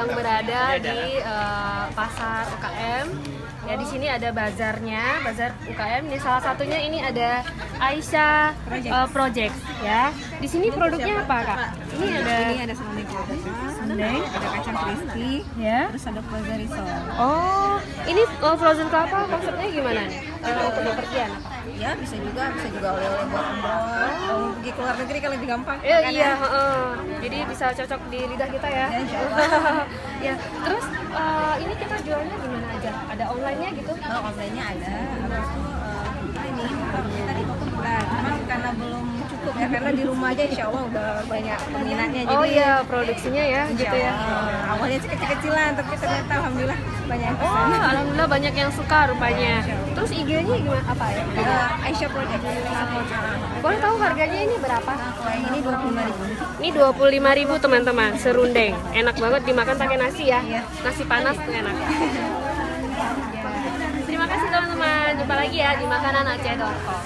sedang berada di pasar UKM. Ya, di sini ada bazarnya, bazar UKM. Di salah satunya ini ada Aisyah Project ya. Di sini produknya apa, Kak? Ini ada serundeng, ada kacang crispy, ya. terus ada frozen risol. Oh, ini frozen kelapa konsepnya gimana nih? Untuk bepergian? Ya bisa juga oleh-oleh buat umroh. Kalau pergi ke luar negeri kan lebih gampang. Iya, jadi bisa cocok di lidah kita ya. Ya, insya Allah. Ya, terus ini kita jualnya gimana aja? Ada online-nya gitu? Kalau online-nya ada, terus ini kita di toko bulan. Cuman karena belum cukup ya, karena di rumah aja insya Allah udah banyak peminatnya. Oh jadi, iya, produksinya ya, gitu ya. Awalnya sih kecil-kecilan, tapi ternyata alhamdulillah banyak yang pesan. Oh, alhamdulillah banyak yang suka rupanya. Terus IG-nya gimana? Apa ya? Aisyah Project. Boleh tahu harganya ini berapa? Kalau yang ini 25.000. Ini 25.000 teman-teman, serundeng. Enak banget dimakan pakai nasi ya. Nasi panas tuh enak. Terima kasih teman-teman. Jumpa lagi ya di makananaceh.com.